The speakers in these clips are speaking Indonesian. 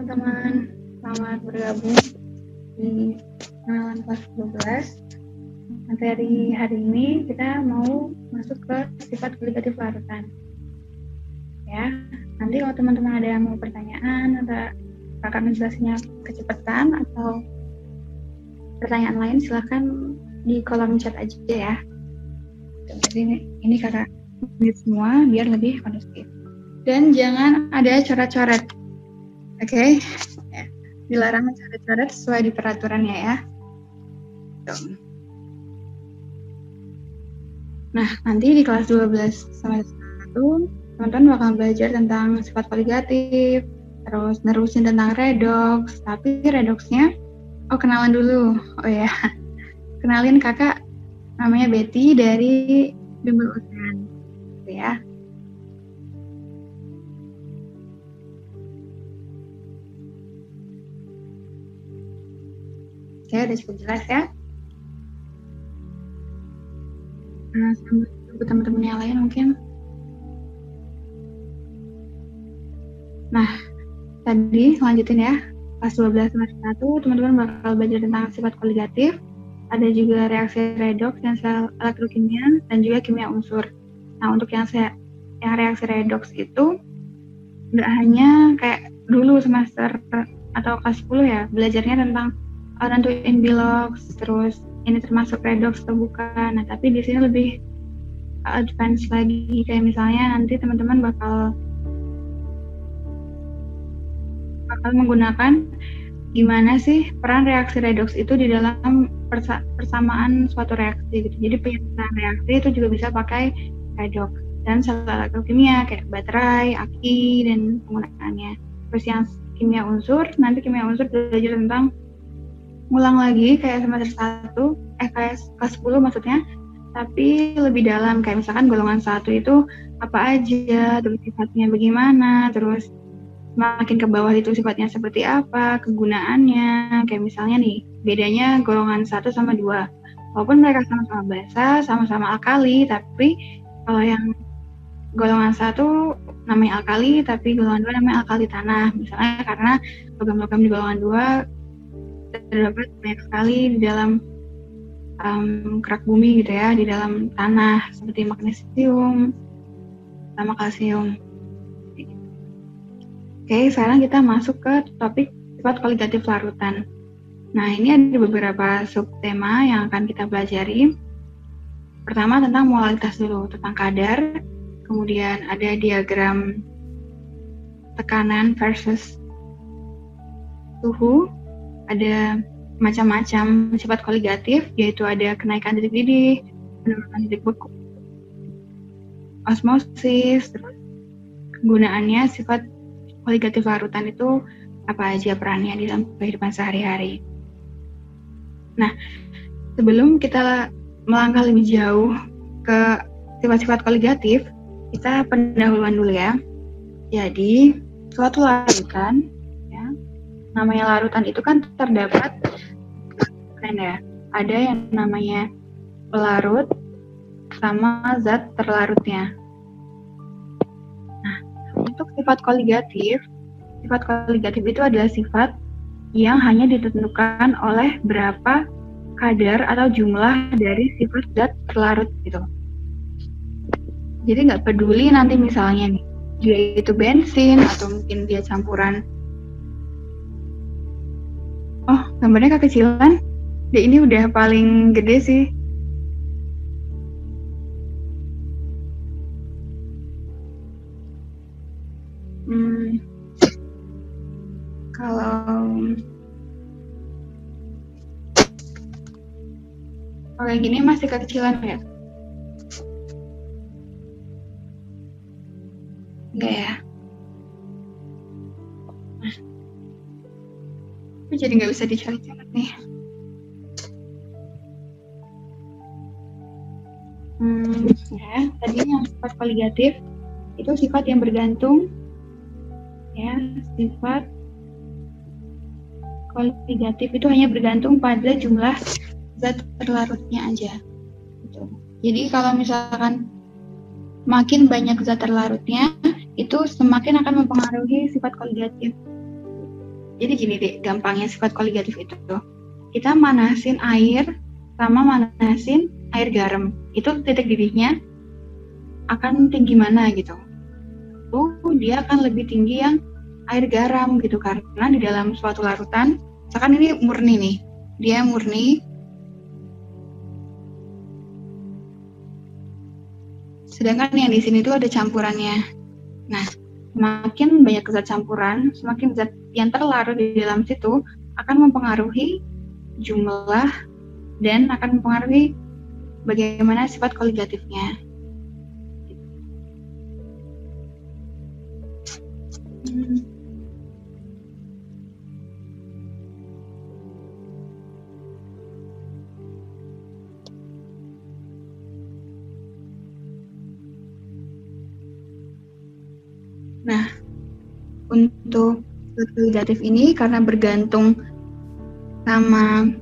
teman-teman, selamat bergabung di pengenalan kelas 12. Materi hari ini kita mau masuk ke sifat kualitatif larutan. Ya, nanti kalau teman-teman ada yang mau pertanyaan atau kakak menjelaskannya kecepatan atau pertanyaan lain, silahkan di kolom chat aja ya. Jadi ini kakak mute semua biar lebih kondusif. Dan jangan ada coret-coret. Oke, ya. Dilarang mencoret-coret sesuai di peraturannya ya. Nah, nanti di kelas 12 semester 1, teman-teman bakal belajar tentang sifat koligatif, terus nerusin tentang redoks. Tapi redoksnya, kenalan dulu. Oh ya, kenalin kakak, namanya Betty dari Bimbel Usahan. Ya. Oke, udah cukup jelas ya. Nah, sama teman-teman yang lain mungkin. Nah, tadi lanjutin ya. Kelas 12 semester 1, teman-teman bakal belajar tentang sifat koligatif. Ada juga reaksi redoks dan sel elektrokimia dan juga kimia unsur. Nah, untuk yang reaksi redoks itu nggak hanya kayak dulu semester atau kelas 10 ya, belajarnya tentang nentuin bilox, terus ini termasuk redoks atau bukan. Nah, tapi di sini lebih advance lagi, kayak misalnya nanti teman-teman bakal menggunakan gimana sih peran reaksi redoks itu di dalam persamaan suatu reaksi gitu. Jadi penyertaan reaksi itu juga bisa pakai redoks dan sel elektrokimia kayak baterai, aki, dan penggunaannya. Terus yang kimia unsur, nanti kimia unsur belajar tentang ngulang lagi kayak semester 1, kayak kelas 10 maksudnya, tapi lebih dalam, kayak misalkan golongan 1 itu apa aja, terus sifatnya bagaimana, terus makin ke bawah itu sifatnya seperti apa, kegunaannya, kayak misalnya nih, bedanya golongan 1 sama 2. Walaupun mereka sama-sama basa, sama-sama alkali, tapi kalau yang golongan 1 namanya alkali, tapi golongan 2 namanya alkali tanah. Misalnya karena logam-logam di golongan 2 terdapat banyak sekali di dalam kerak bumi gitu ya, di dalam tanah, seperti magnesium sama kalsium. Oke, sekarang kita masuk ke topik sifat koligatif larutan. Nah, ini ada beberapa subtema yang akan kita pelajari. Pertama tentang molalitas dulu, tentang kadar. Kemudian ada diagram tekanan versus suhu. Ada macam-macam sifat koligatif, yaitu ada kenaikan titik didih, penurunan titik beku, osmosis, terus kegunaannya sifat koligatif larutan itu apa aja perannya di dalam kehidupan sehari-hari. Nah, sebelum kita melangkah lebih jauh ke sifat-sifat koligatif, kita pendahuluan dulu ya. Jadi, suatu larutan, ya, namanya larutan itu kan terdapat ya, ada yang namanya pelarut sama zat terlarutnya. Nah, untuk sifat koligatif itu adalah sifat yang hanya ditentukan oleh berapa kadar atau jumlah dari sifat zat terlarut gitu. Jadi nggak peduli nanti misalnya nih, dia itu bensin atau mungkin dia campuran. Oh, gambarnya kekecilan. Ini udah paling gede sih. Kalau kayak gini masih kekecilan ya? Enggak ya? Nah, aku jadi nggak bisa dicoret-coret nih. Ya, tadi yang sifat koligatif itu sifat yang bergantung, ya, sifat koligatif itu hanya bergantung pada jumlah zat terlarutnya aja. Gitu. Jadi kalau misalkan makin banyak zat terlarutnya, itu semakin akan mempengaruhi sifat koligatif. Jadi gini deh, gampangnya sifat koligatif itu. Kita manasin air sama manasin air garam. Itu titik didihnya akan tinggi mana gitu. Dia akan lebih tinggi yang air garam gitu, karena di dalam suatu larutan, misalkan ini murni nih, dia murni, sedangkan yang di sini tuh ada campurannya. Nah, semakin banyak zat campuran, semakin zat yang terlarut di dalam situ akan mempengaruhi jumlah dan akan mempengaruhi bagaimana sifat koligatifnya. Nah, untuk koligatif ini karena bergantung sama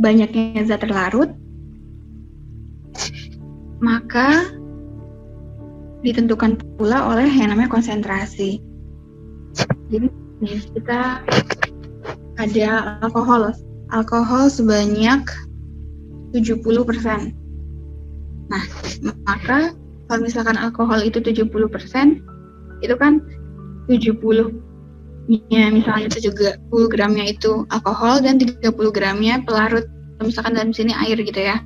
banyaknya zat terlarut, maka ditentukan pula oleh yang namanya konsentrasi. Jadi kita ada alkohol sebanyak 70%. Nah, maka kalau misalkan alkohol itu 70%, itu kan 70-nya misalnya 70 gramnya itu alkohol dan 30 gramnya pelarut. Misalkan dalam sini air gitu ya.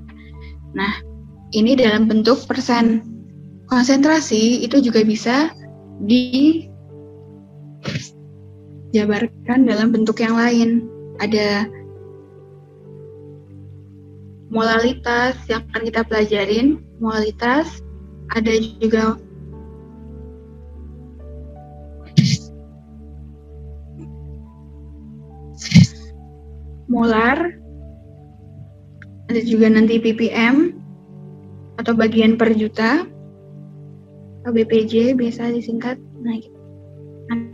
Nah, ini dalam bentuk persen. Konsentrasi itu juga bisa dijabarkan dalam bentuk yang lain. Ada molalitas yang akan kita pelajarin, molalitas, ada juga molar, ada juga nanti ppm atau bagian per juta, atau BPJ biasa disingkat. Nah,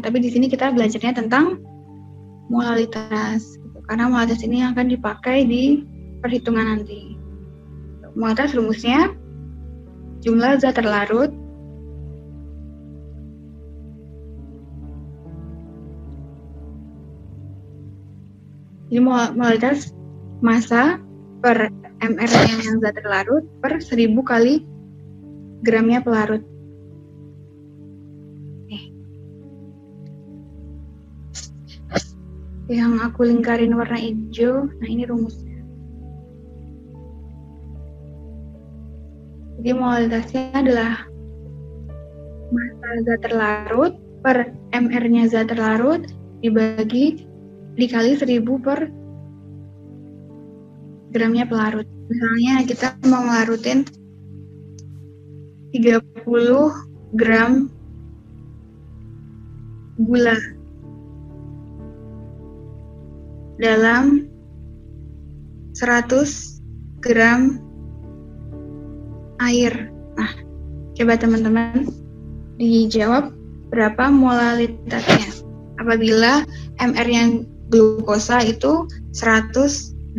tapi di sini kita belajarnya tentang molalitas, karena molalitas ini akan dipakai di perhitungan nanti. Molalitas rumusnya jumlah zat terlarut Jadi molalitas massa per mR-nya yang zat terlarut per 1000 kali gramnya pelarut. Yang aku lingkarin warna hijau, nah ini rumusnya. Jadi molalitasnya adalah massa zat terlarut per mR-nya zat terlarut dikali 1000 per gramnya pelarut. Misalnya kita mau ngelarutin 30 gram gula dalam 100 gram air. Nah, coba teman-teman dijawab berapa molalitasnya apabila mR yang glukosa itu 180.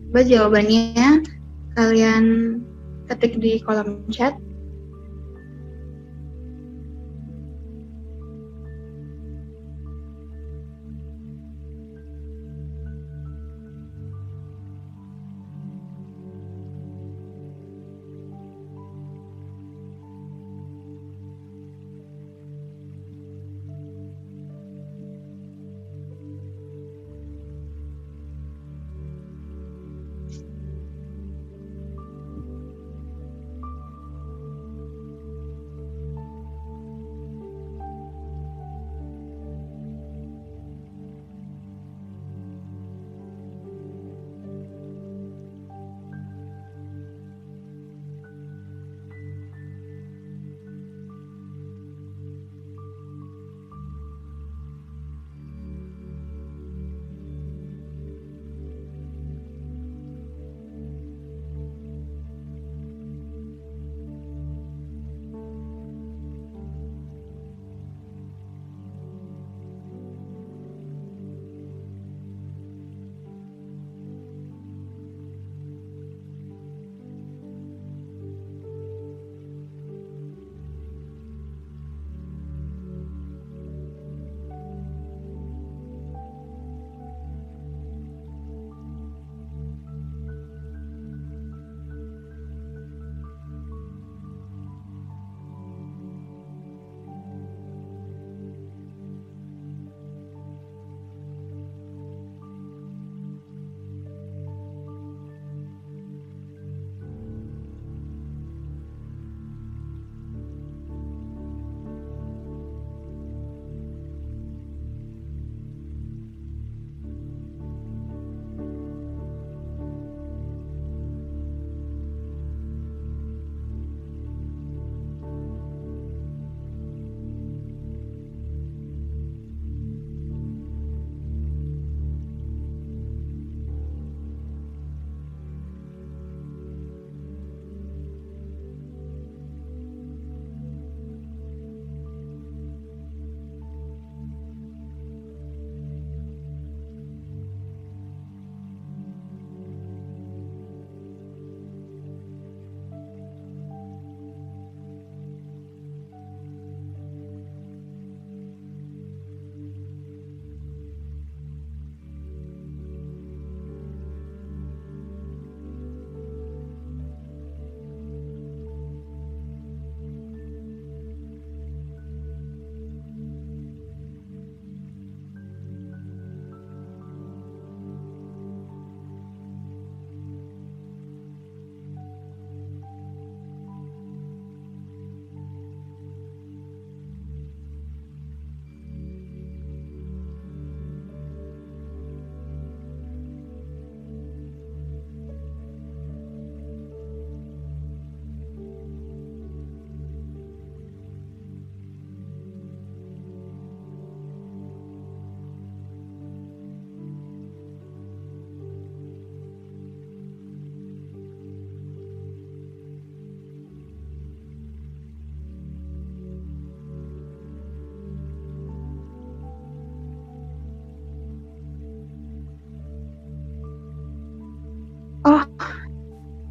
Coba jawabannya kalian ketik di kolom chat.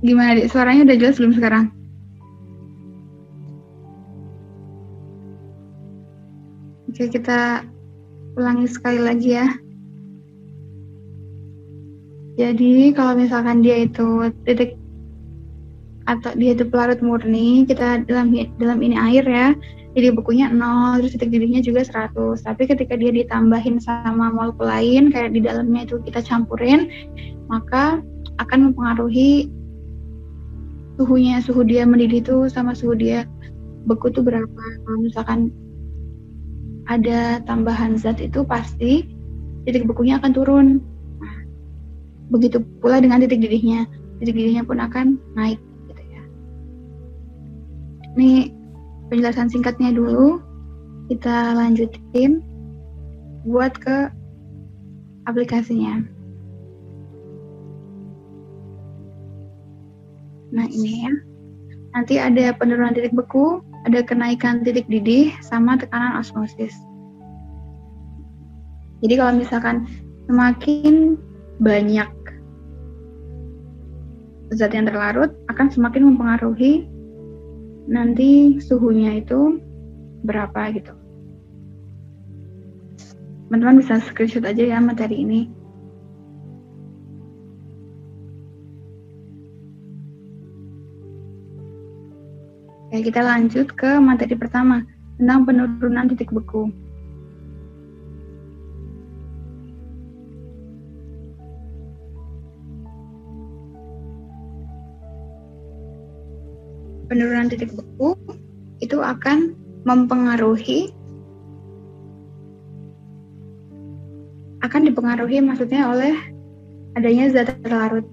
Gimana Dek? Suaranya udah jelas belum sekarang? Oke, kita ulangi sekali lagi ya. Jadi kalau misalkan dia itu titik atau dia itu pelarut murni, kita dalam ini air ya, jadi bukunya 0, terus titik didihnya juga 100. Tapi ketika dia ditambahin sama molekul lain, kayak di dalamnya itu kita campurin, maka akan mempengaruhi suhunya, suhu dia mendidih itu sama suhu dia beku itu berapa. Kalau misalkan ada tambahan zat itu pasti titik bekunya akan turun. Nah, begitu pula dengan titik didihnya pun akan naik gitu ya. Ini penjelasan singkatnya dulu, kita lanjutin buat ke aplikasinya. Nah ini ya, nanti ada penurunan titik beku, ada kenaikan titik didih, sama tekanan osmosis. Jadi kalau misalkan semakin banyak zat yang terlarut, akan semakin mempengaruhi nanti suhunya itu berapa gitu. Teman-teman bisa screenshot aja ya materi ini. Oke, kita lanjut ke materi pertama tentang penurunan titik beku. Penurunan titik beku itu akan dipengaruhi maksudnya oleh adanya zat terlarut.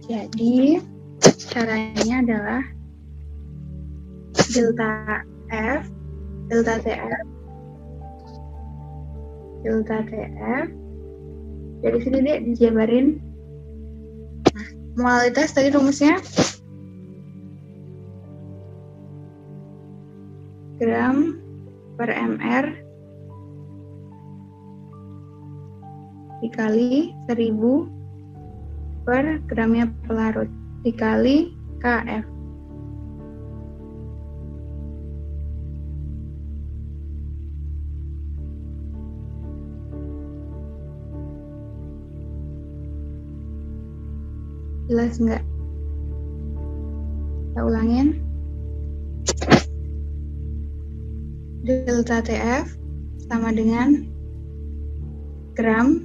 Jadi caranya adalah delta F, delta TF, delta TF. Dari sini deh dijabarin. Nah, molalitas tadi rumusnya gram per mr dikali 1000 per gramnya pelarut dikali Kf. Jelas nggak? Kita ulangin. Delta TF sama dengan gram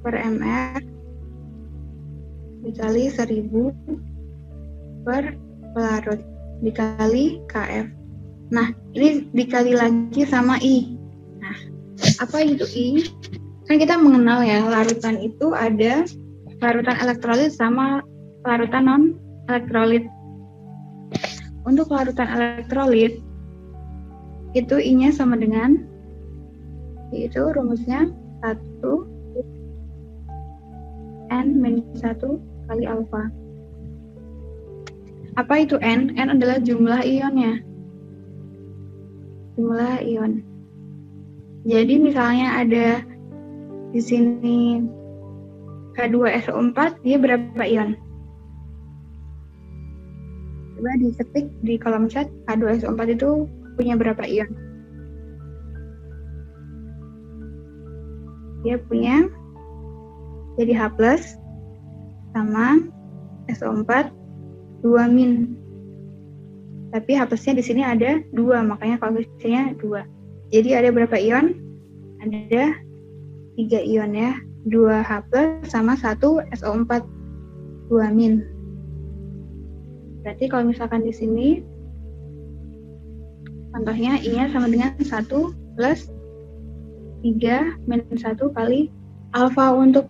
per mr dikali 1000 per pelarut dikali Kf. Nah, ini dikali lagi sama I. Nah, apa itu I? Kan kita mengenal ya, larutan itu ada larutan elektrolit sama larutan non-elektrolit. Untuk larutan elektrolit, itu I-nya sama dengan, yaitu rumusnya 1 N-1 kali alfa. Apa itu N? N adalah jumlah ionnya. Jumlah ion. Jadi misalnya ada di sini H2SO4, dia berapa ion? Coba diketik di kolom chat, H2SO4 itu punya berapa ion? Dia punya jadi H+ sama SO4 2 min. Tapi H+-nya di sini ada 2, makanya koefisiennya 2. Jadi ada berapa ion? Ada 3 ion ya. 2 H+ sama 1 SO4 2 min. Berarti kalau misalkan di sini contohnya I-nya sama dengan 1 plus 3 minus 1 kali alfa. Untuk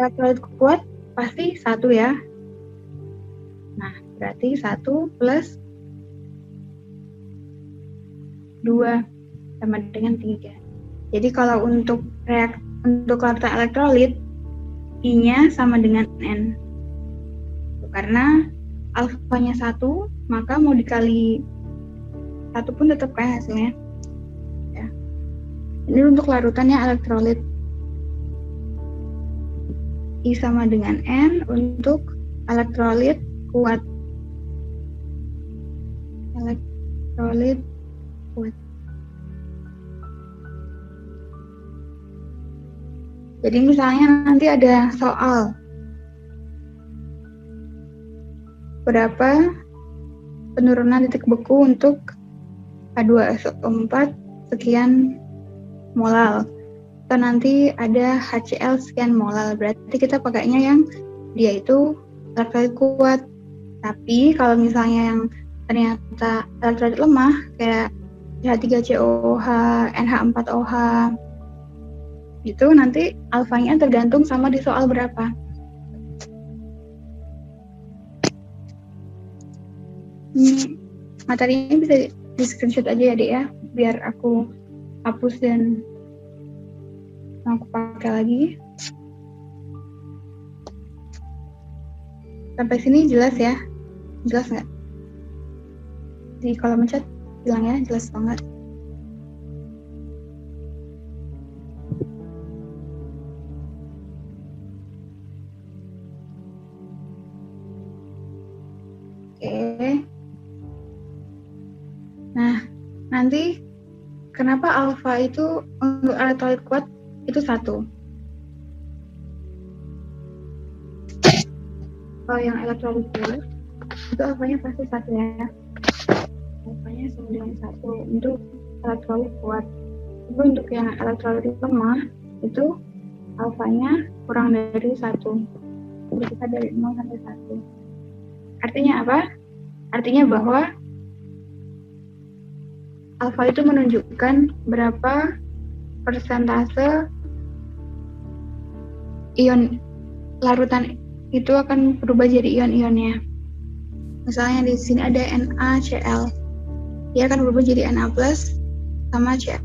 elektrolit kuat pasti 1 ya. Nah, berarti 1 plus 2 sama dengan 3. Jadi kalau untuk larutan elektrolit, I-nya sama dengan N. Karena alfanya 1, maka mau dikali 1 pun tetap kayak hasilnya. Ya. Ini untuk larutannya elektrolit. I sama dengan N untuk elektrolit kuat. Elektrolit kuat. Jadi misalnya nanti ada soal berapa penurunan titik beku untuk H2SO4 sekian molal. Atau nanti ada HCl sekian molal. Berarti kita pakainya yang dia itu elektrolit kuat. Tapi kalau misalnya yang ternyata elektrolit lemah kayak CH3COOH, NH4OH, itu nanti alfanya tergantung sama di soal berapa. Materinya bisa di screenshot aja ya Dek ya, biar aku hapus dan aku pakai lagi. Sampai sini jelas ya? Jelas nggak? Di kolom chat bilang ya, jelas banget. Oke. Nah, nanti kenapa alfa itu untuk elektrolit kuat itu 1? Kalau yang elektrolit kuat itu alfanya pasti 1 ya. Alfanya sama dengan 1 untuk elektrolit kuat. Tapi untuk yang elektrolit lemah itu alfanya kurang dari 1. Jadi kita dari 0 sampai 1. Artinya apa? Artinya bahwa alfa itu menunjukkan berapa persentase ion larutan itu akan berubah jadi ion-ionnya. Misalnya di sini ada NaCl, dia akan berubah jadi Na+ sama Cl-.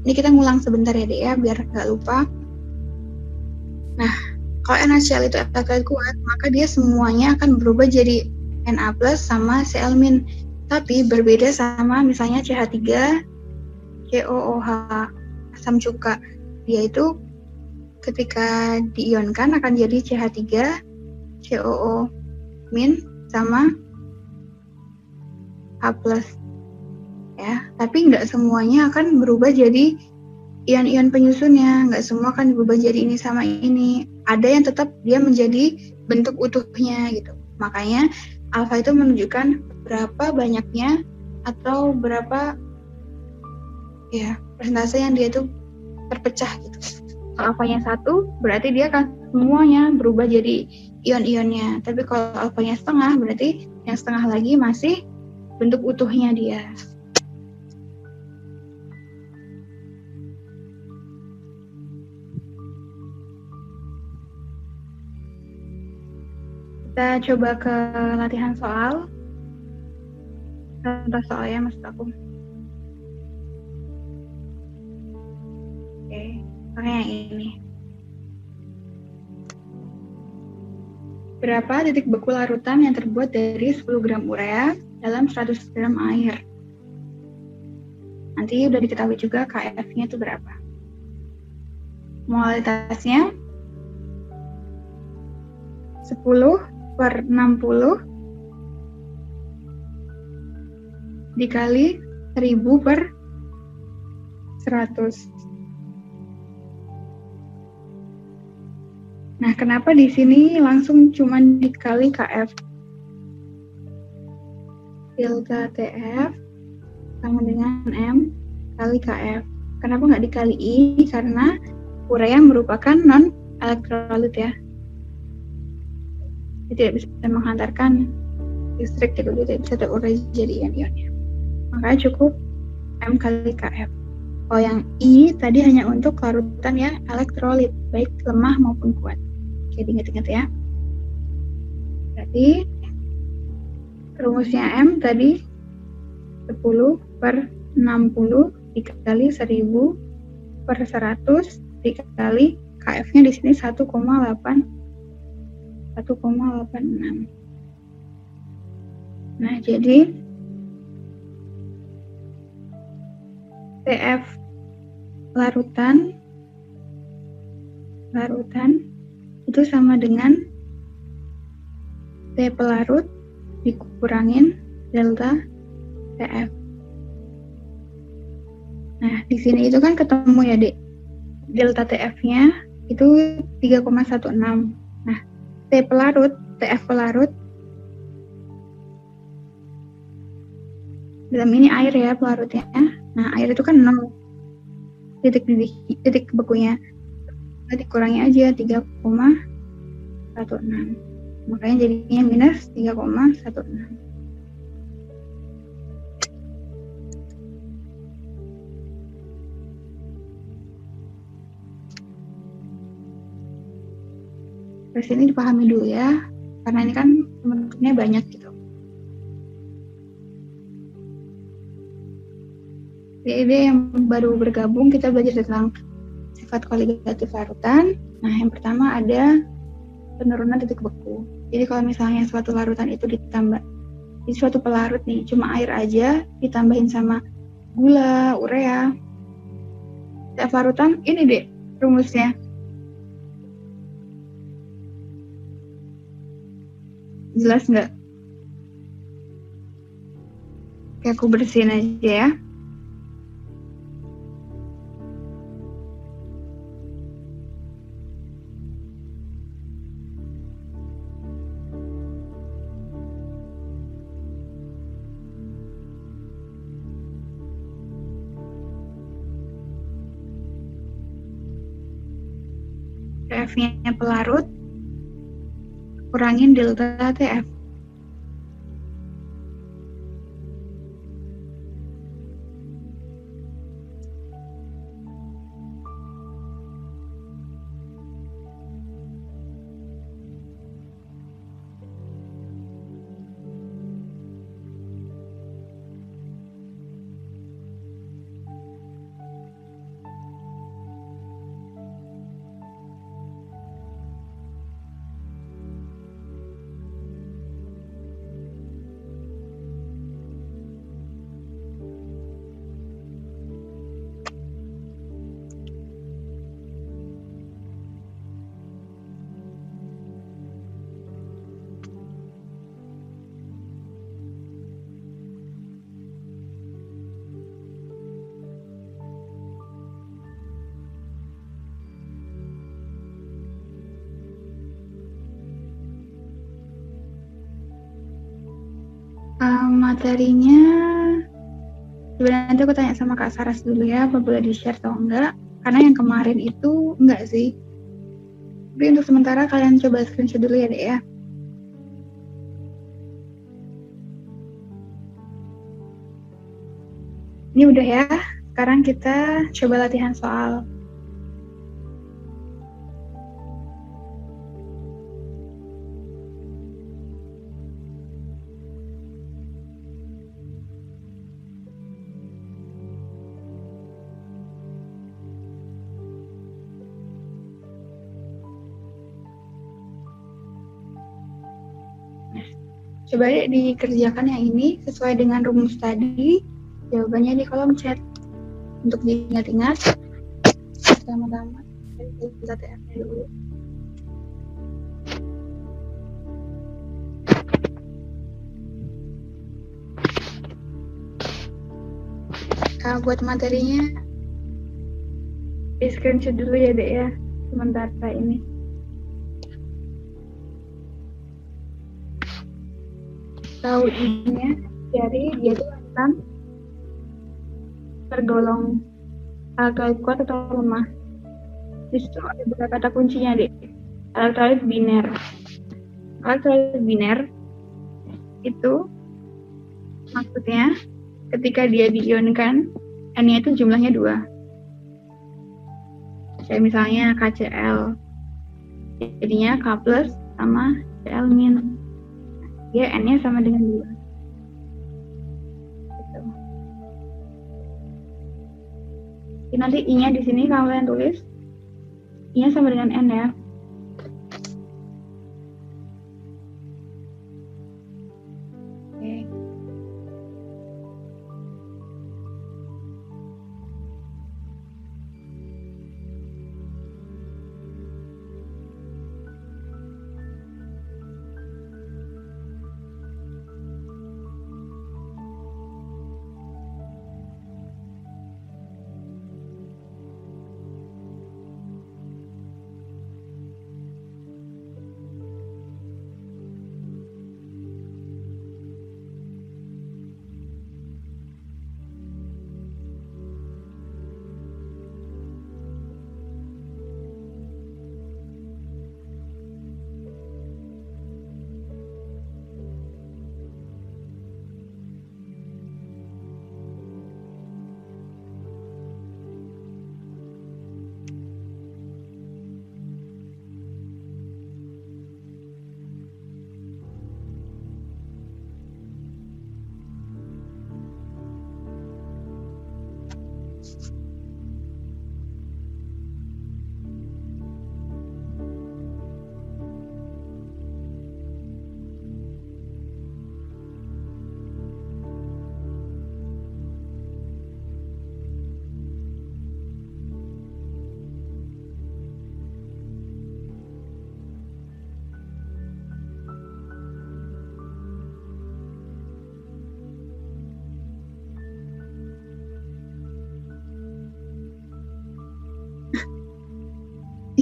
Ini kita ngulang sebentar ya Dek ya, biar nggak lupa. Nah, kalau NaCl itu elektrolit kuat, maka dia semuanya akan berubah jadi Na+ sama Cl-. Tapi berbeda sama misalnya CH3COOH, asam cuka. Dia itu ketika diionkan akan jadi CH3COO- sama H+. Ya, tapi nggak semuanya akan berubah jadi ion-ion penyusunnya, nggak semua akan berubah jadi ini sama ini. Ada yang tetap dia menjadi bentuk utuhnya gitu. Makanya alfa itu menunjukkan berapa banyaknya atau berapa ya persentase yang dia itu terpecah gitu. Kalau alfanya 1 berarti dia akan semuanya berubah jadi ion-ionnya. Tapi kalau alfanya setengah berarti yang setengah lagi masih bentuk utuhnya dia. Kita coba ke latihan soal. Contoh soalnya maksud aku. Oke, pakai yang ini. Berapa titik beku larutan yang terbuat dari 10 gram urea dalam 100 gram air? Nanti udah diketahui juga KF-nya itu berapa. Molalitasnya 10/60 dikali 1000/100. Nah, kenapa di sini langsung cuma dikali KF? Delta TF sama dengan M kali KF. Kenapa nggak dikali I? Karena urea merupakan non-elektrolit ya. Dia tidak bisa menghantarkan listrik gitu, dia tidak bisa terurai jadi ion-ionnya. Makanya cukup M kali KF. Kalau yang I tadi hanya untuk larutan yang elektrolit, baik lemah maupun kuat. Oke, diingat-ingat ya. Berarti rumusnya M tadi 10/60 dikali 1000/100 dikali KF-nya di sini 1,86. Nah, jadi TF larutan itu sama dengan T pelarut dikurangin delta TF. Nah, di sini itu kan ketemu ya, Dek. Delta TF-nya itu 3,16. Nah, T pelarut, TF pelarut, dalam ini air ya pelarutnya. Nah, air itu kan 0. Titik bekunya. Kita dikurangi aja 3,16. Makanya jadinya minus 3,16. Terus ini dipahami dulu ya, karena ini kan bentuknya banyak gitu. Jadi yang baru bergabung, kita belajar tentang sifat koligatif larutan. Nah, yang pertama ada penurunan titik beku. Jadi kalau misalnya suatu larutan itu ditambah, di suatu pelarut nih, cuma air aja, ditambahin sama gula, urea, setiap larutan, ini deh rumusnya. Jelas nggak? Kayak aku bersihin aja ya. TF-nya pelarut, kurangin delta TF. Materinya sebenarnya nanti aku tanya sama Kak Saras dulu ya, apa boleh di-share atau enggak, karena yang kemarin itu enggak sih. Tapi untuk sementara kalian coba screenshot dulu ya, Dek ya. Ini udah ya, sekarang kita coba latihan soal. Coba deh dikerjakan yang ini sesuai dengan rumus tadi. Jawabannya di kolom chat. Untuk diingat-ingat, pertama-tama kita TF dulu. Buat materinya di screenshot dulu ya, Dek ya, sementara ini. Tahu ininya dari dia itu tentang tergolong alkaloid kuat atau lemah. Di situ ada beberapa kata kuncinya, Dek. Alkaloid biner. Alkaloid biner itu maksudnya ketika dia diionkan, N-nya itu jumlahnya 2. Kayak misalnya KCl, jadinya K plus sama Cl min. Dia N-nya sama dengan 2. Gitu. Jadi nanti I-nya di sini kalian tulis, I-nya sama dengan N ya.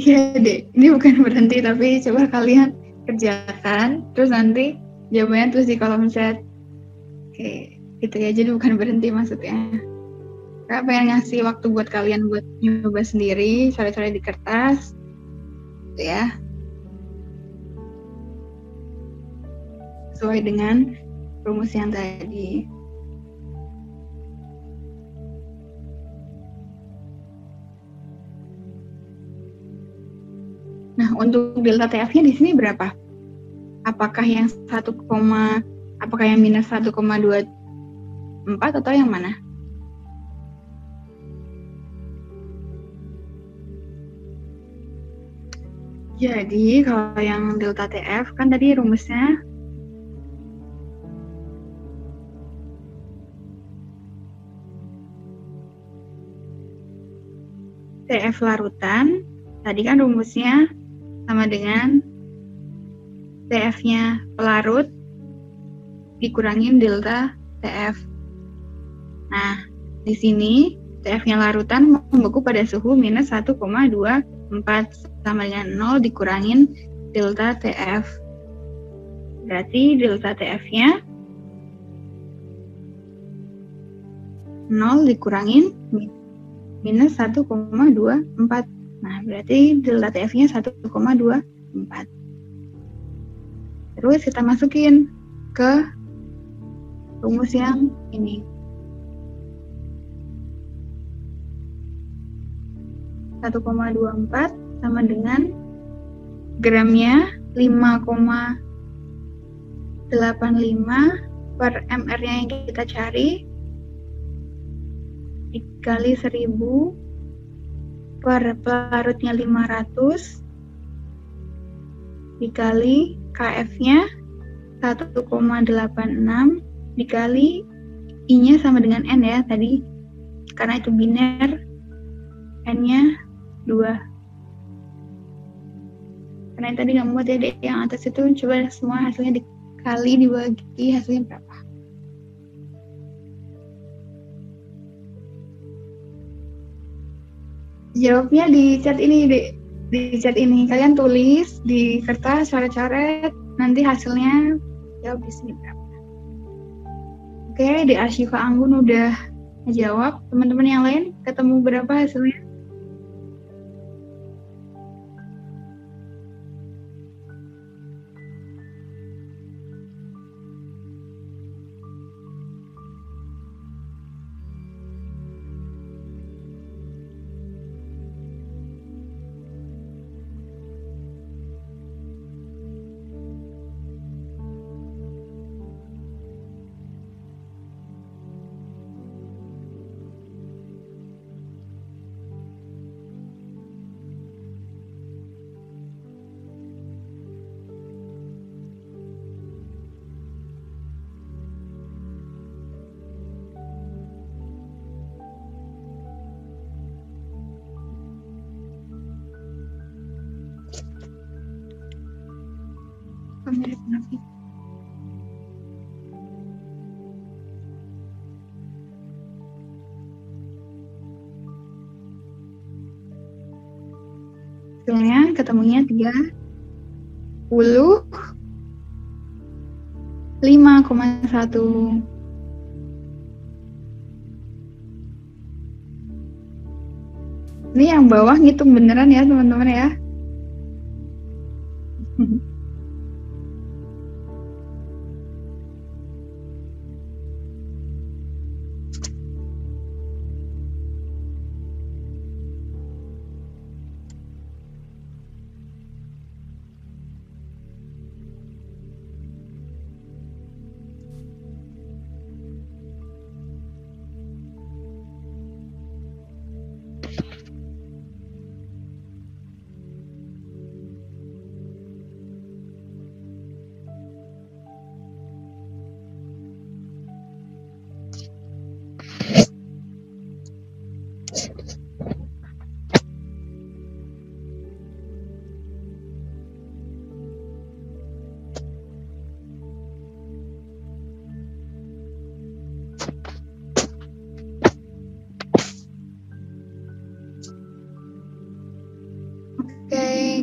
Iya deh, ini bukan berhenti tapi coba kalian kerjakan, terus nanti jawabannya terus di kolom chat. Oke, gitu ya, jadi bukan berhenti maksudnya. Kak pengen ngasih waktu buat kalian buat nyoba sendiri, coret-coret di kertas, gitu ya. Sesuai dengan rumus yang tadi. Nah, untuk delta TF-nya di sini berapa? Apakah yang apakah yang minus 1,24 atau yang mana? Jadi, kalau yang delta TF kan tadi rumusnya TF larutan, tadi kan rumusnya sama dengan TF-nya pelarut dikurangin delta TF. Nah, di sini TF-nya larutan membeku pada suhu minus 1,24 sama dengan 0 dikurangin delta TF. Berarti delta TF-nya 0 dikurangin minus 1,24. Nah, berarti delta TF-nya 1,24. Terus kita masukin ke rumus yang ini. 1,24 sama dengan gramnya 5,85 per mR-nya yang kita cari dikali 1000 per pelarutnya 500 dikali KF-nya 1,86 dikali I-nya sama dengan N ya tadi, karena itu biner, N-nya 2. Karena yang tadi nggak muat ya, yang atas itu coba semua hasilnya dikali dibagi, hasilnya berapa? Jawabnya di chat ini, Dek. Di chat ini kalian tulis di kertas, coret-coret, nanti hasilnya jawab di sini berapa. Oke, di Asyifa Anggun udah jawab. Teman-teman yang lain ketemu berapa hasilnya? Mirip Nafi. Hasilnya ketemunya 35,1. Ini yang bawah ngitung beneran ya teman-teman ya.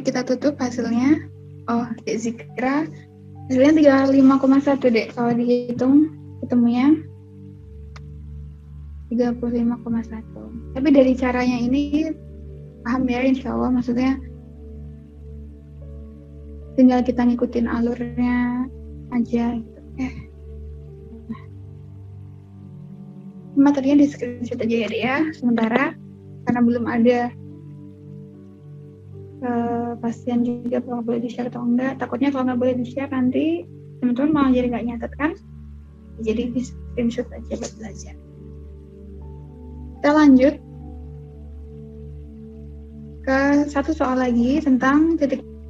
kita tutup hasilnya. Oh, Dek Zikra hasilnya 35,1 Dek. Kalau dihitung ketemunya 35,1. Tapi dari caranya ini paham ya, insya Allah, maksudnya tinggal kita ngikutin alurnya aja gitu. Materinya di screenshot aja ya Dek ya, sementara karena belum ada pasien juga kalau boleh di-share atau enggak. Takutnya kalau nggak boleh di-share nanti teman-teman malah jadi nggak nyatet kan. Jadi di screenshot aja buat belajar. Kita lanjut ke satu soal lagi tentang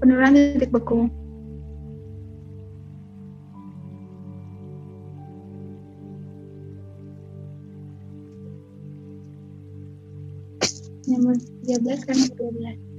penurunan titik beku. Nomor 13 kan 12.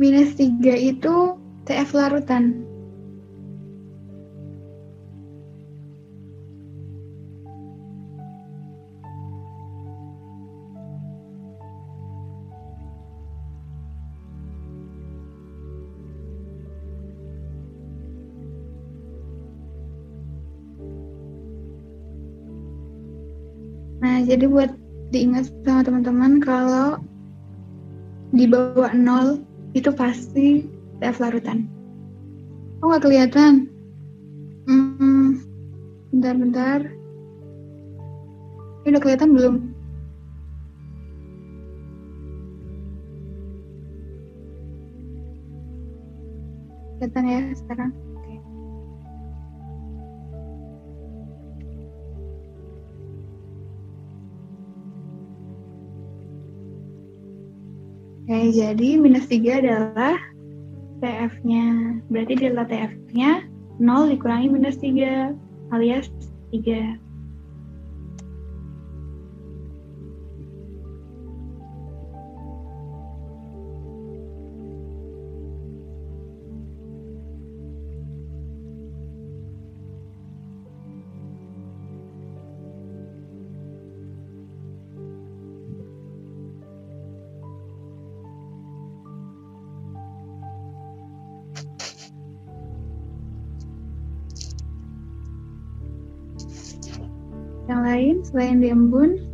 Minus 3 itu TF larutan. Nah, jadi buat diingat sama teman-teman, kalau di bawah 0 itu pasti TF larutan. Oh, nggak kelihatan. Bentar. Ini udah kelihatan belum? Kelihatan ya sekarang? Oke, jadi minus 3 adalah TF-nya. Berarti delta TF-nya 0 dikurangi minus 3 alias 3. Yang lain selain di embun?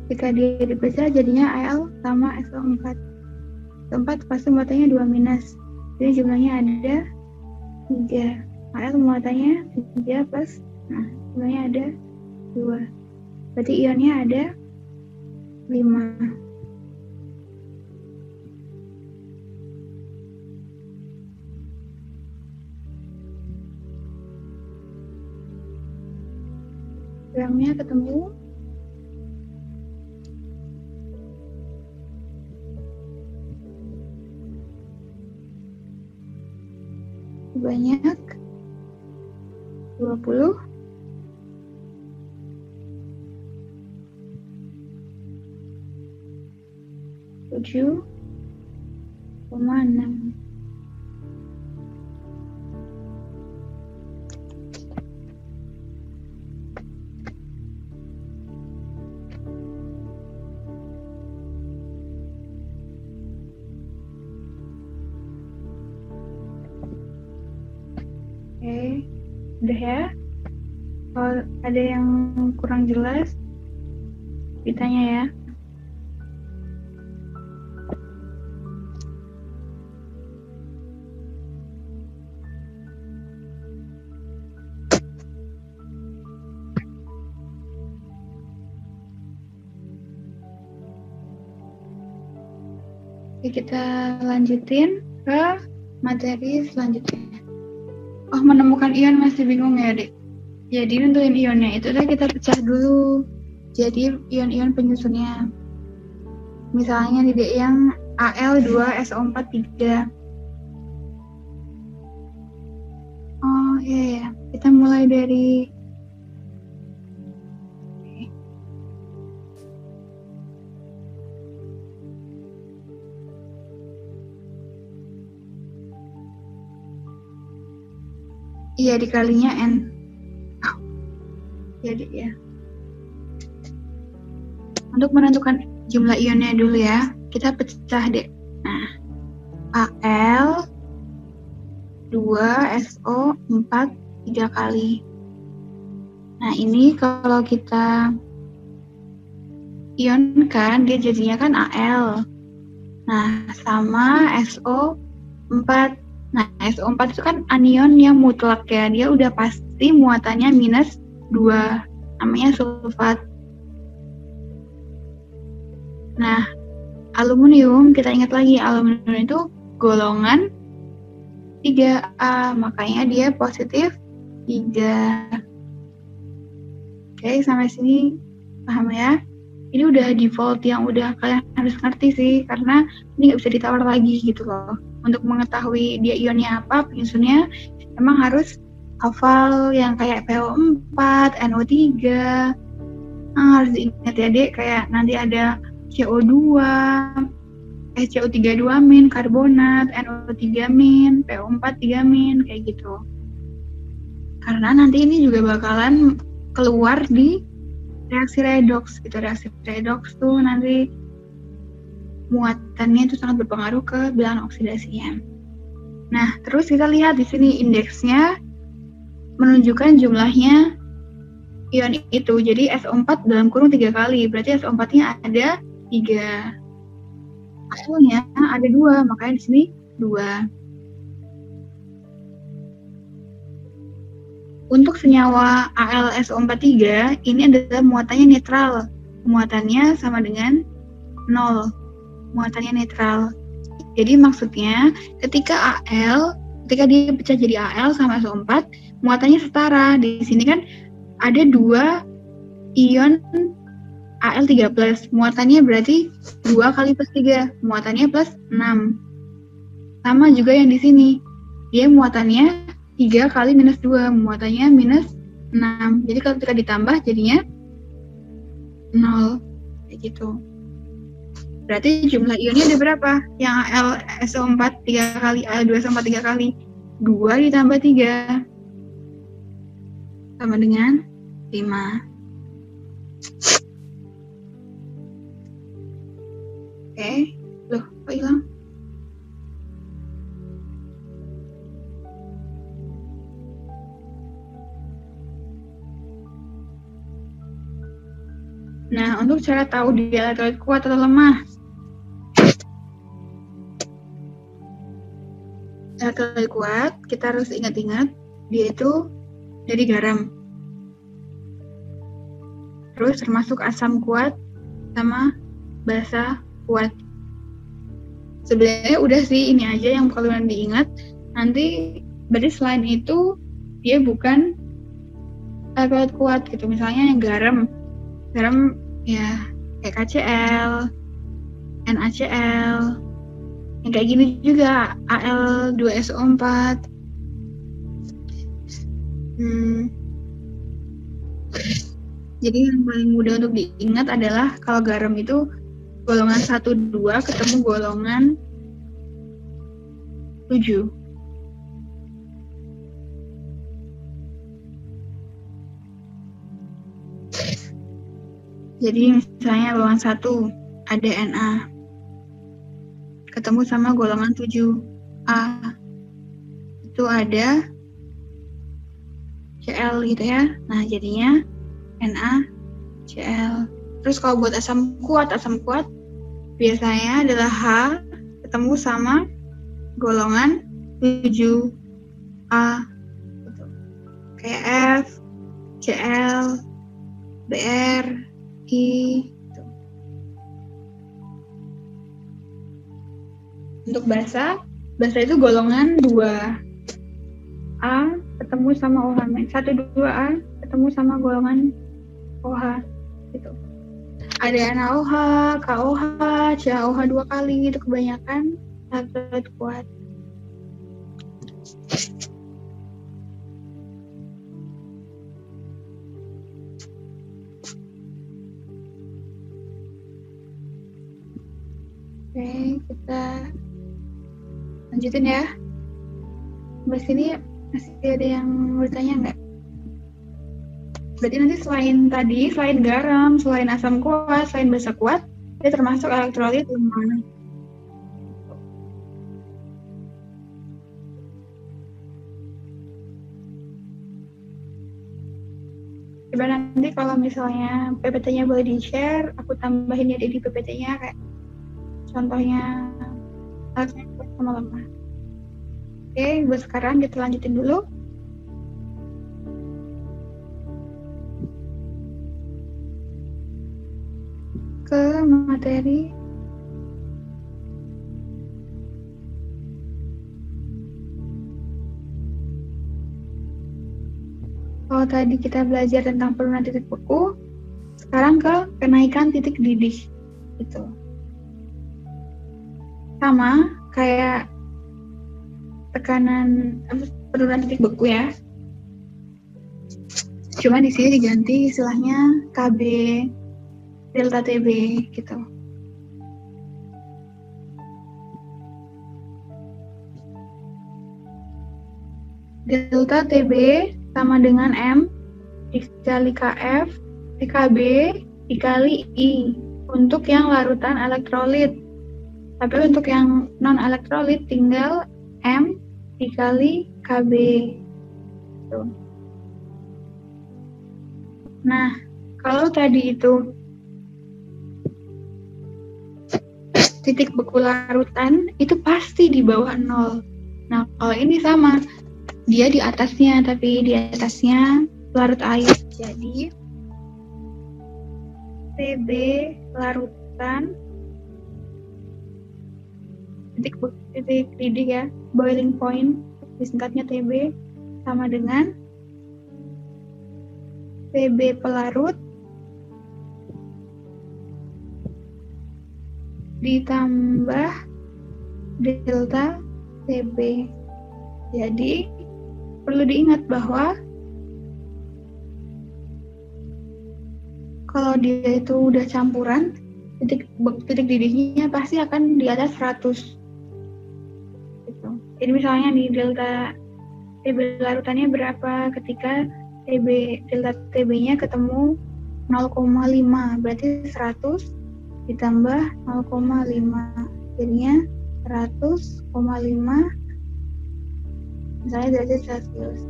Jika dia dipecah jadinya AL sama SO4. SO4 pasti muatannya 2 minus. Jadi jumlahnya ada 3. AL muatannya 3 plus, nah jumlahnya ada 2. Berarti ionnya ada 5. diagramnya ketemu. Banyak 20 7,6. Oke, udah ya. Kalau ada yang kurang jelas, ditanya ya. Oke, kita lanjutin ke materi selanjutnya. Oh, menemukan ion masih bingung ya, Dek? Jadi nentuin ionnya itu udah kita pecah dulu. Jadi ion-ion penyusunnya. Misalnya nih, Dek, yang Al2SO4 3. Oh iya, kita mulai dari iya dikalinya N. Jadi ya. Untuk menentukan jumlah ionnya dulu ya, kita pecah deh. Nah, Al 2SO4 3 kali. Nah, ini kalau kita ionkan, dia jadinya kan Al. Nah, sama SO4. Nah, SO4 itu kan anion yang mutlak ya. Dia udah pasti muatannya -2. Namanya sulfat. Nah, aluminium, kita ingat lagi, aluminium itu golongan 3A. Makanya dia positif 3. Oke, sampai sini paham ya? Ini udah default yang udah kalian harus ngerti sih, karena ini nggak bisa ditawar lagi gitu loh. Untuk mengetahui dia ionnya apa, penyusunnya emang harus hafal yang kayak PO4, NO3. Harus diingat ya, Dek, kayak nanti ada CO2, CO32-, karbonat, NO3-, PO4 3-, kayak gitu. Karena nanti ini juga bakalan keluar di reaksi redoks gitu. Reaksi redoks tuh nanti muatannya itu sangat berpengaruh ke bilangan oksidasinya. Nah, terus kita lihat di sini indeksnya menunjukkan jumlahnya ion itu. Jadi SO4 dalam kurung 3 kali, berarti SO4-nya ada 3. Hasilnya ada 2, makanya di sini 2. Untuk senyawa AlSO43 ini adalah muatannya netral. Muatannya sama dengan 0. Muatannya netral. Jadi maksudnya ketika ketika dia pecah jadi Al sama SO4, muatannya setara. Di sini kan ada 2 ion Al3+. Muatannya berarti 2 kali plus 3. Muatannya plus 6. Sama juga yang di sini. Dia muatannya 3 kali -2. Muatannya -6. Jadi kalau kita ditambah jadinya 0. Kayak gitu. Berarti jumlah ionnya ada berapa? Yang AlSO4 3 kali, Al2SO4 3 kali. 2 ditambah 3. Sama dengan 5. Oke. Loh, kok hilang? Nah, untuk cara tahu dia elektrolit kuat atau lemah. Elektrolit kuat, kita harus ingat-ingat dia itu dari garam. Terus termasuk asam kuat sama basa kuat. Sebenarnya udah sih, ini aja yang kalian diingat. Nanti berarti selain itu dia bukan elektrolit kuat gitu. Misalnya yang garam ya kayak KCl, NaCl, yang kayak gini juga Al2SO4. Jadi yang paling mudah untuk diingat adalah kalau garam itu golongan 1, 2 ketemu golongan 7. Jadi misalnya golongan 1 ada Na ketemu sama golongan 7A, itu ada Cl gitu ya. Nah jadinya NaCl. Terus kalau buat asam kuat biasanya adalah H ketemu sama golongan 7A gitu. Kayak F, Cl, Br, I gitu. Untuk basa itu golongan 2A ketemu sama OH. 1, 2A ketemu sama golongan OH gitu. Ada NaOH, KOH, CaOH 2 kali gitu, kebanyakan elektrolit kuat. Oke, kita lanjutin ya. Mbak sini masih ada yang mau ditanya nggak? Berarti nanti selain garam, selain asam kuat, selain basa kuat, dia termasuk elektrolit yang mana? Coba nanti kalau misalnya PPT-nya boleh di-share, aku tambahin ya di PPT-nya kayak contohnya elektrolit kuat sama lemah. Oke, buat sekarang kita lanjutin dulu. Ke materi kalau tadi kita belajar tentang penurunan titik beku, sekarang ke kenaikan titik didih gitu. Sama kayak tekanan penurunan titik beku ya. Cuma di sini diganti istilahnya KB delta TB gitu. Delta TB sama dengan M dikali KF dikali B dikali I untuk yang larutan elektrolit. Tapi untuk yang non elektrolit tinggal M dikali KB. Tuh. Nah, kalau tadi itu titik beku larutan itu pasti di bawah 0. Nah, kalau ini sama, dia di atasnya, tapi di atasnya larut air. Jadi, TB larutan, titik didih ya, boiling point, disingkatnya TB, sama dengan TB pelarut ditambah delta TB. Jadi perlu diingat bahwa kalau dia itu udah campuran, titik didihnya pasti akan di atas 100. Gitu. Jadi misalnya di delta TB larutannya berapa ketika delta TB-nya ketemu 0,5, berarti 100 ditambah 0,5, jadinya 100,5 misalnya derajat Celcius.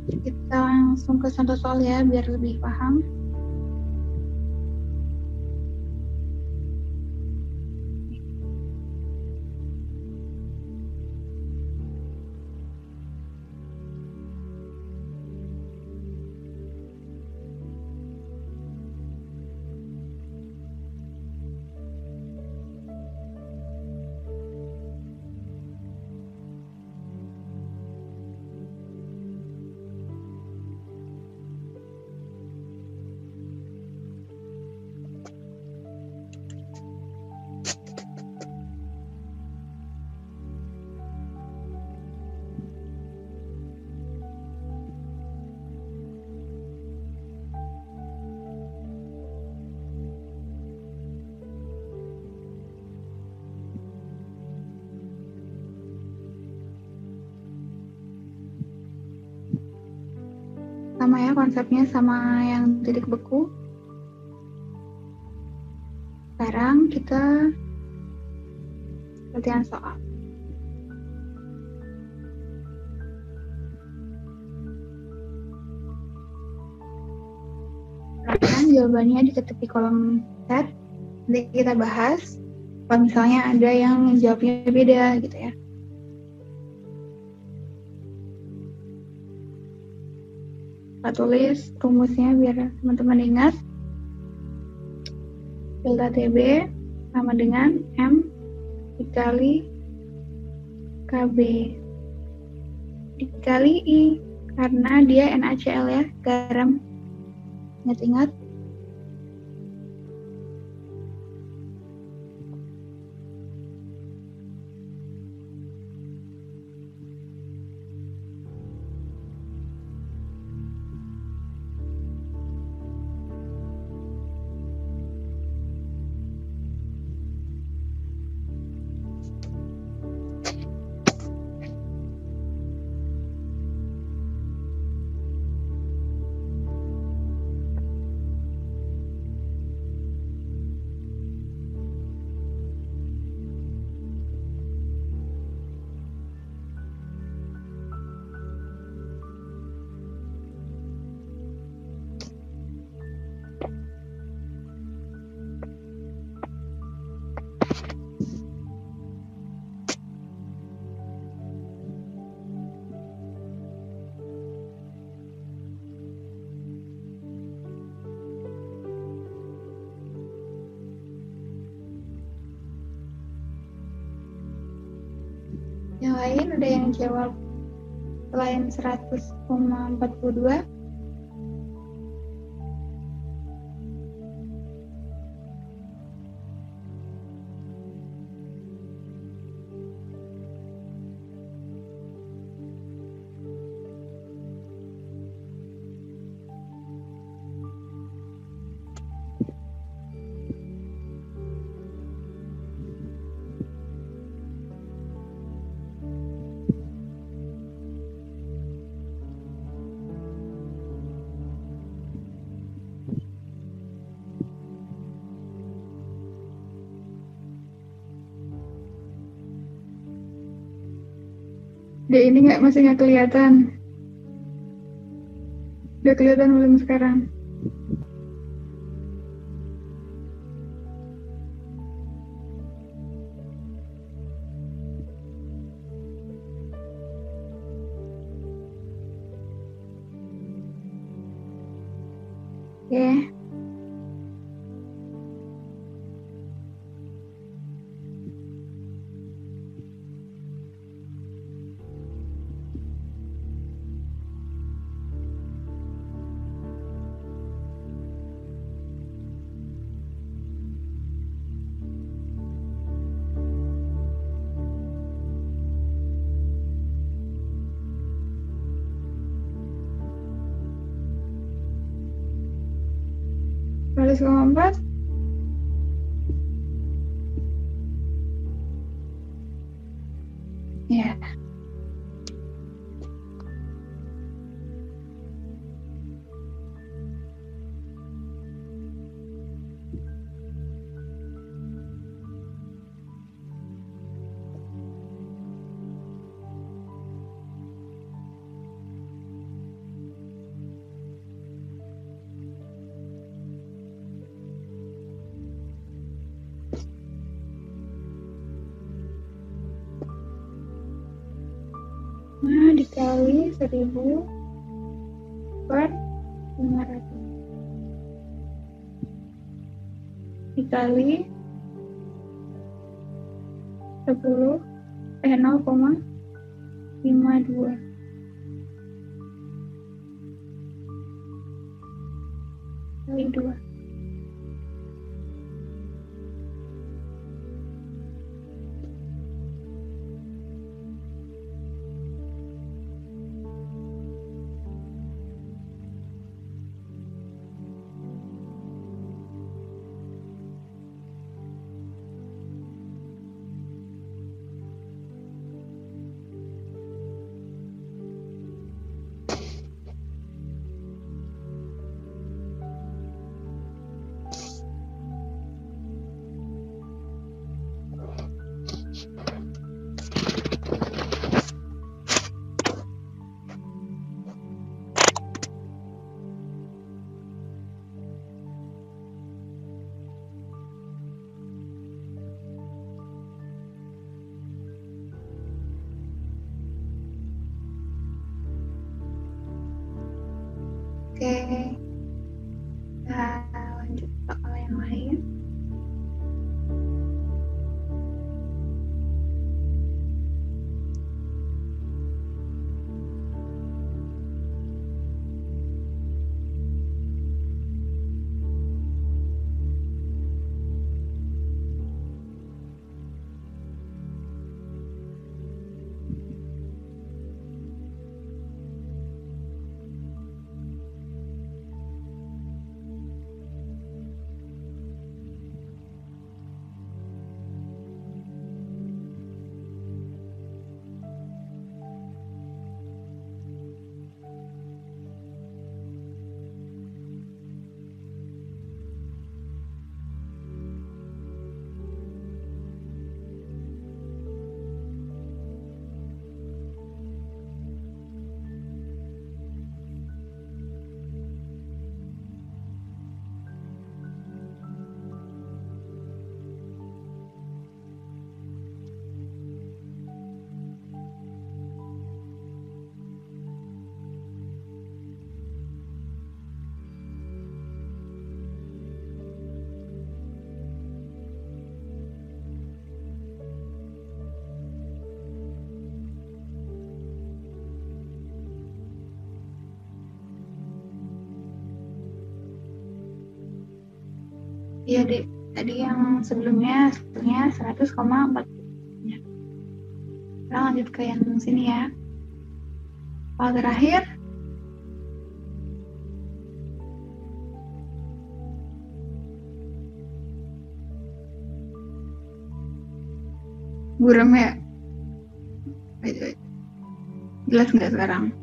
Kita langsung ke contoh soal ya biar lebih paham. sama ya konsepnya sama yang titik beku. Sekarang kita latihan soal. Perhatikan jawabannya diketik di kolom chat. Nanti kita bahas. Kalau misalnya ada yang jawabnya beda gitu ya. Kita tulis rumusnya biar teman-teman ingat. Delta TB sama dengan M dikali KB dikali I, karena dia NaCl ya, garam. Ingat-ingat. Yang lain ada yang jawab selain 100,42? Dek, ini masih nggak kelihatan. Udah kelihatan belum sekarang? Oke. Baris 4. Ya. Nah, dikali 1000 per 500 dikali 0,52 kali 2. Oke, kita lanjut ke hal yang lain. Iya, Dek. Tadi yang sebelumnya hasilnya 100,4. Sekarang lanjut ke yang sini ya. Hal terakhir, buram ya? Wait. Jelas nggak sekarang?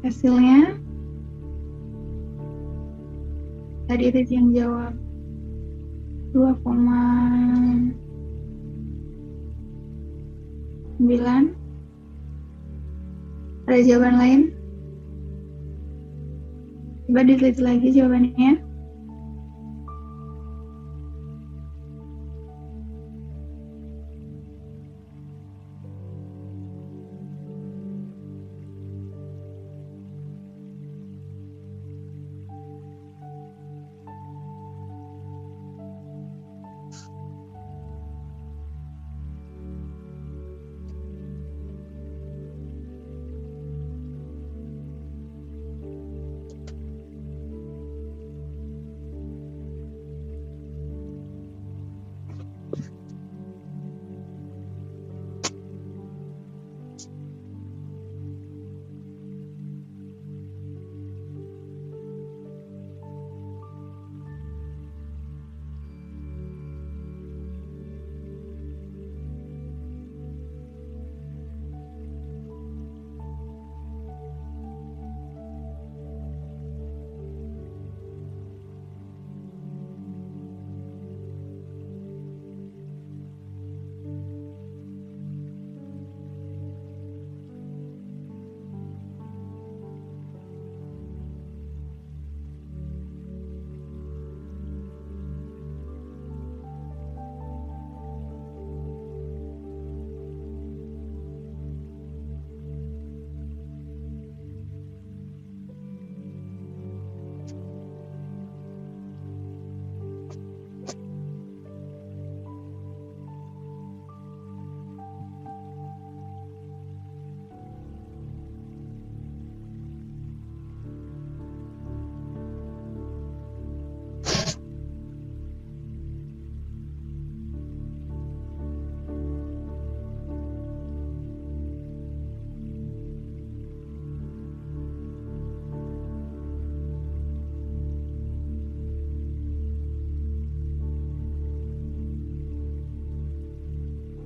Hasilnya tadi ada yang jawab 2,9. Ada jawaban lain? Coba diteliti lagi jawabannya.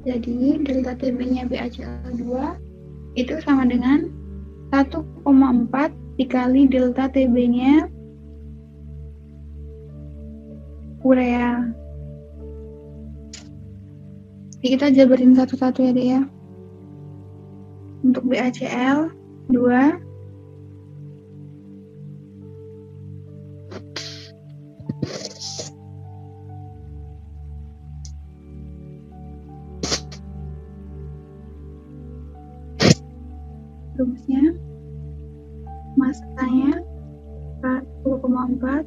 Jadi delta TB-nya BaCl2 itu sama dengan 1,4 dikali delta TB-nya urea. Jadi kita jabarin satu-satu ya deh ya. Untuk BaCl 2 rumusnya masanya 1,4,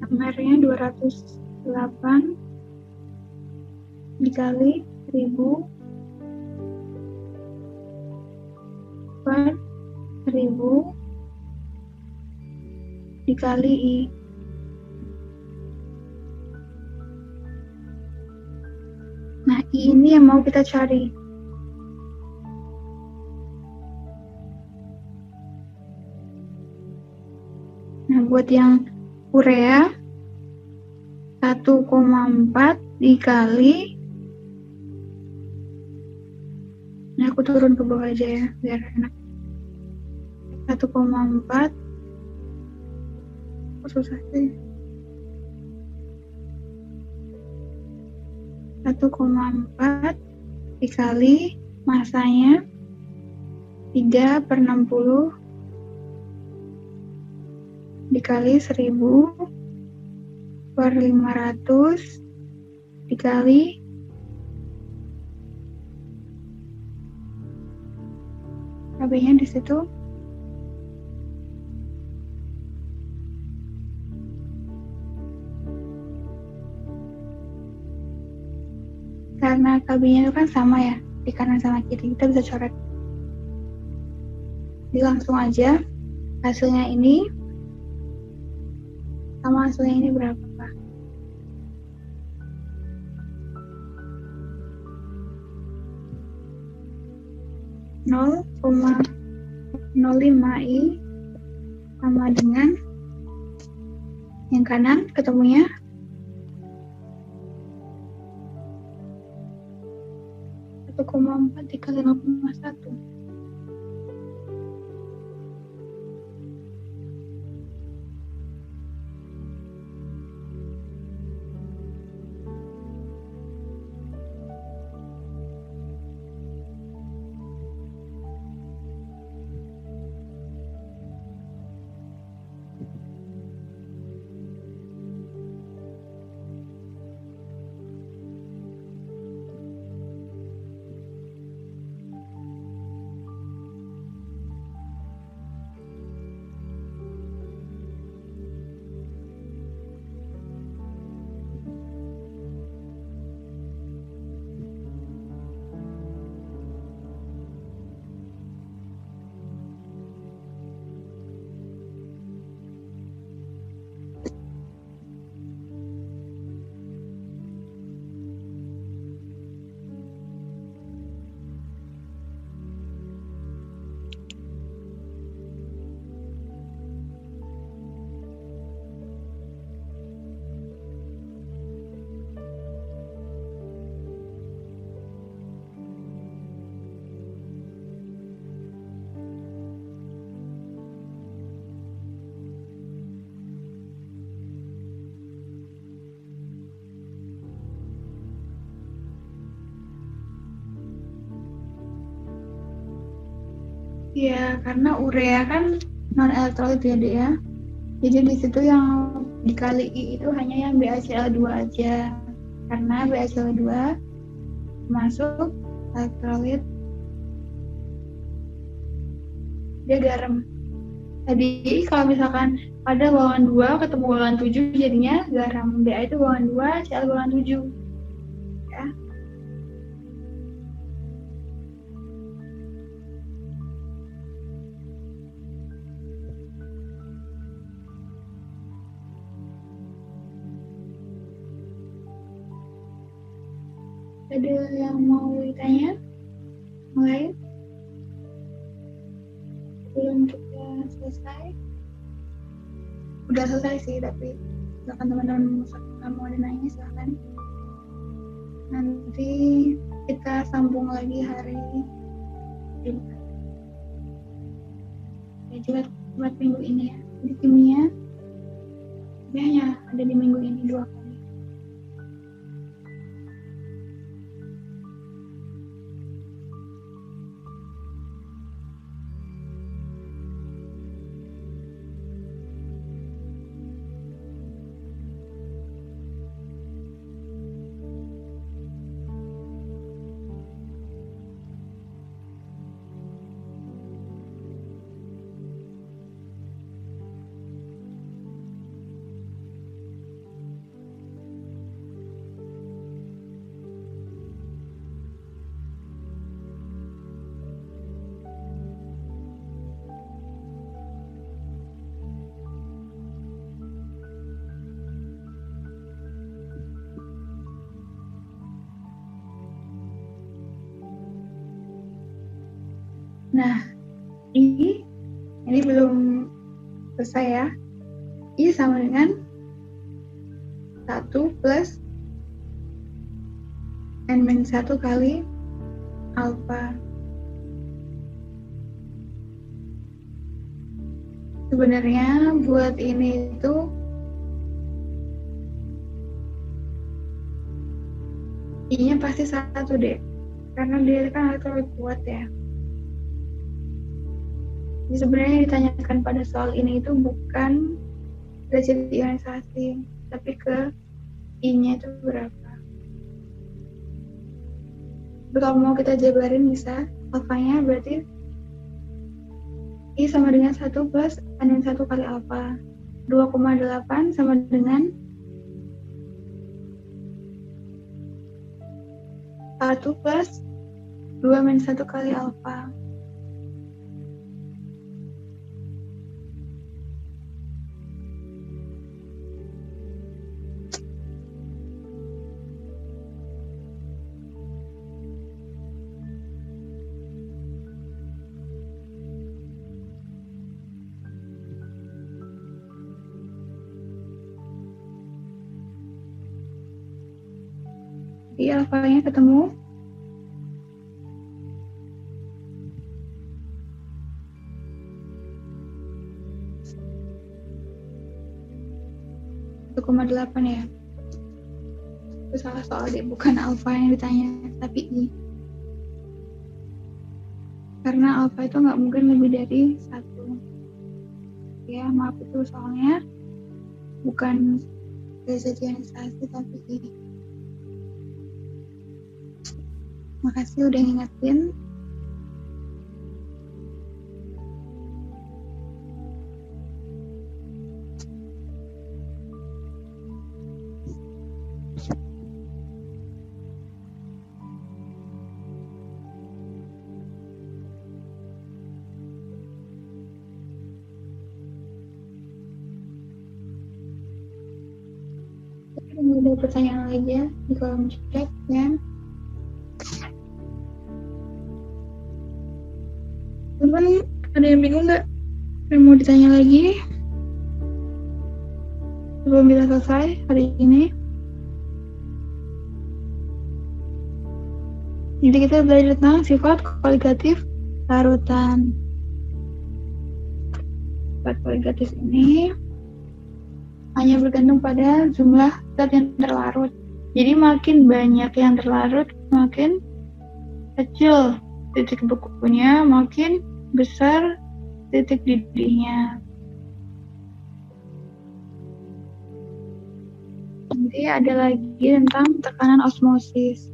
amernya 208 dikali 1000 per 1000 dikali I. Nah, I ini yang mau kita cari. Nah, buat yang urea 1,4 dikali, nah aku turun ke bawah aja ya biar enak. 1,4 susah sih. 1,4 dikali masanya 3/60 dikali 1000 per 500 dikali KB-nya di situ. Karena KB-nya itu kan sama ya, di kanan sama kiri, kita bisa coret. Jadi langsung aja hasilnya ini sama hasilnya ini berapa? 0,05 I sama dengan yang kanan ketemunya 1,4 dikali 0,1. Ya, karena urea kan non elektrolit ya, Dek ya. Jadi di situ yang dikali I itu hanya yang BaCl2 aja. Karena BaCl2 masuk elektrolit, dia garam. Jadi kalau misalkan pada golongan 2 ketemu golongan 7 jadinya garam. Ba itu golongan 2, Cl golongan 7. Ya. Ada yang mau ditanya? Mulai? Belum kita selesai? Udah selesai sih, tapi silakan teman-teman mau ada nanya silakan. Nanti kita sambung lagi hari Jumat. Ya, buat minggu ini ya. Di kimia, dia hanya ada di minggu ini 2 kali. Nah, ini belum selesai ya. I sama dengan 1 plus N-1 kali alfa. Sebenarnya buat ini itu I-nya pasti 1 deh, karena dia kan elektrolit kuat ya. Jadi sebenarnya ditanyakan pada soal ini itu bukan derajat ionisasi, tapi ke I-nya itu berapa. Tapi kalau mau kita jabarin bisa, alfanya berarti I sama dengan 1 plus N-1 kali alfa. 2,8 sama dengan 1 plus 2-1 kali alfa. Jadi alfanya ketemu 1,8 ya. Itu salah soal deh, bukan alfa yang ditanya, tapi I. Karena alfa itu nggak mungkin lebih dari 1. Ya, maaf itu soalnya bukan derajat ionisasi tapi I. Makasih udah ngingetin. Ada pertanyaan lagi ya di kolom chat ya. Teman, ada yang bingung nggak? Yang mau ditanya lagi sebelum kita selesai hari ini? Jadi kita belajar tentang sifat koligatif larutan. Sifat koligatif ini hanya bergantung pada jumlah zat yang terlarut. Jadi makin banyak yang terlarut, makin kecil titik bekunya, makin besar titik didihnya. Nanti ada lagi tentang tekanan osmosis.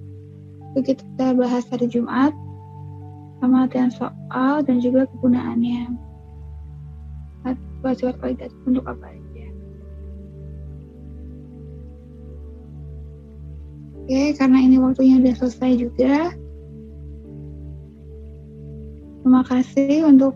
Itu kita bahas hari Jumat, sama latihan soal dan juga kegunaannya. Sifat kualitatif untuk apa aja. Oke, karena ini waktunya udah selesai juga. Terima kasih untuk